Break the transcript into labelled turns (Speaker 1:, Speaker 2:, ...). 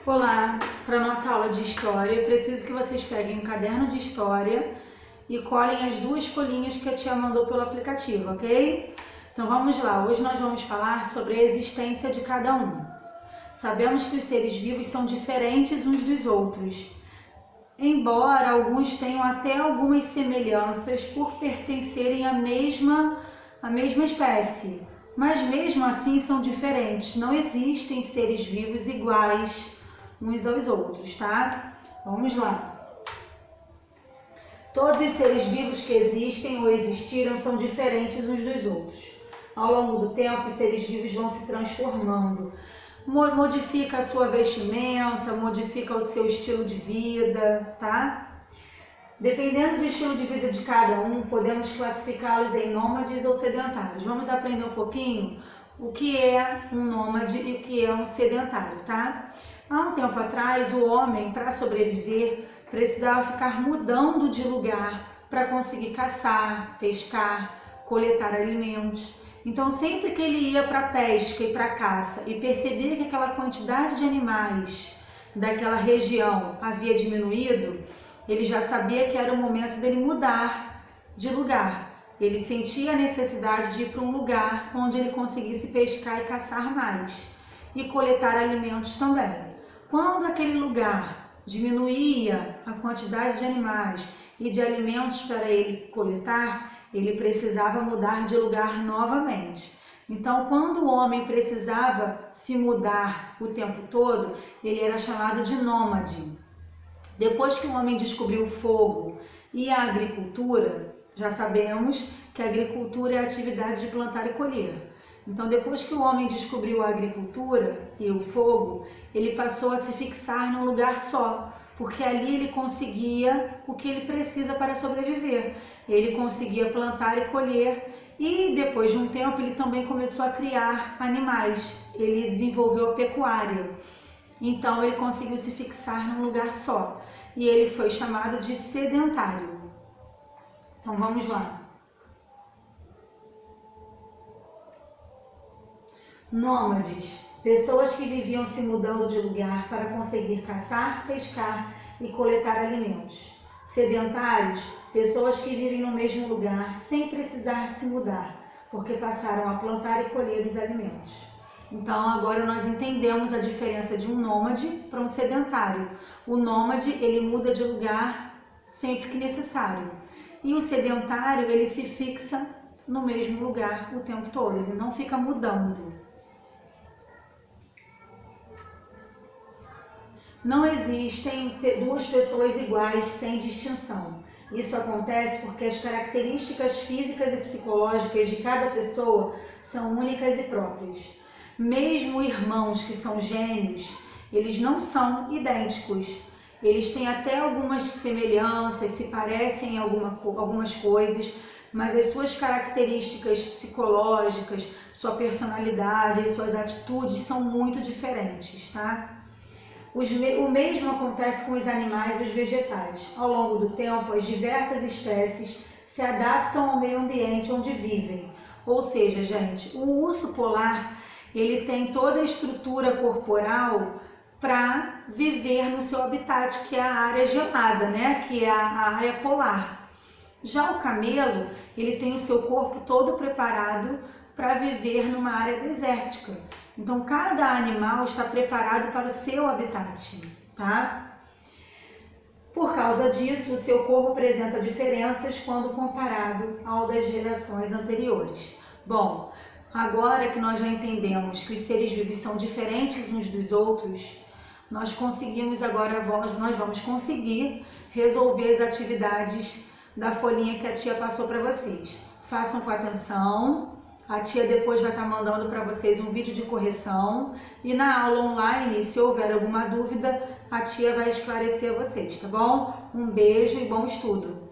Speaker 1: Olá, para nossa aula de história, eu preciso que vocês peguem um caderno de história e colhem as duas folhinhas que a tia mandou pelo aplicativo, ok? Então vamos lá, hoje nós vamos falar sobre a existência de cada um. Sabemos que os seres vivos são diferentes uns dos outros, embora alguns tenham até algumas semelhanças por pertencerem à mesma espécie, mas mesmo assim são diferentes, não existem seres vivos iguais uns aos outros, tá? Vamos lá. Todos os seres vivos que existem ou existiram são diferentes uns dos outros. Ao longo do tempo, os seres vivos vão se transformando. Modifica a sua vestimenta, modifica o seu estilo de vida, tá? Dependendo do estilo de vida de cada um, podemos classificá-los em nômades ou sedentários. Vamos aprender um pouquinho o que é um nômade e o que é um sedentário, tá? Há um tempo atrás, o homem, para sobreviver, precisava ficar mudando de lugar para conseguir caçar, pescar, coletar alimentos. Então, sempre que ele ia para a pesca e para a caça e percebia que aquela quantidade de animais daquela região havia diminuído, ele já sabia que era o momento dele mudar de lugar. Ele sentia a necessidade de ir para um lugar onde ele conseguisse pescar e caçar mais e coletar alimentos também. Quando aquele lugar diminuía a quantidade de animais e de alimentos para ele coletar, ele precisava mudar de lugar novamente. Então, quando o homem precisava se mudar o tempo todo, ele era chamado de nômade. Depois que o homem descobriu o fogo e a agricultura, já sabemos que a agricultura é a atividade de plantar e colher. Então, depois que o homem descobriu a agricultura e o fogo, ele passou a se fixar num lugar só, porque ali ele conseguia o que ele precisa para sobreviver. Ele conseguia plantar e colher e, depois de um tempo, ele também começou a criar animais. Ele desenvolveu a pecuária. Então, ele conseguiu se fixar num lugar só e ele foi chamado de sedentário. Então, vamos lá. Nômades, pessoas que viviam se mudando de lugar para conseguir caçar, pescar e coletar alimentos. Sedentários, pessoas que vivem no mesmo lugar sem precisar se mudar, porque passaram a plantar e colher os alimentos. Então agora nós entendemos a diferença de um nômade para um sedentário. O nômade, ele muda de lugar sempre que necessário. E o sedentário, ele se fixa no mesmo lugar o tempo todo, ele não fica mudando. Não existem duas pessoas iguais sem distinção. Isso acontece porque as características físicas e psicológicas de cada pessoa são únicas e próprias. Mesmo irmãos que são gêmeos, eles não são idênticos. Eles têm até algumas semelhanças, se parecem em algumas coisas, mas as suas características psicológicas, sua personalidade e suas atitudes são muito diferentes, tá? O mesmo acontece com os animais e os vegetais. Ao longo do tempo, as diversas espécies se adaptam ao meio ambiente onde vivem. Ou seja, gente, o urso polar, ele tem toda a estrutura corporal para viver no seu habitat, que é a área gelada, né? Que é a área polar. Já o camelo, ele tem o seu corpo todo preparado para viver numa área desértica. Então, cada animal está preparado para o seu habitat, tá? Por causa disso, o seu corpo apresenta diferenças quando comparado ao das gerações anteriores. Bom, agora que nós já entendemos que os seres vivos são diferentes uns dos outros, nós vamos conseguir resolver as atividades da folhinha que a tia passou para vocês. Façam com atenção. A tia depois vai estar mandando para vocês um vídeo de correção e na aula online, se houver alguma dúvida, a tia vai esclarecer a vocês, tá bom? Um beijo e bom estudo!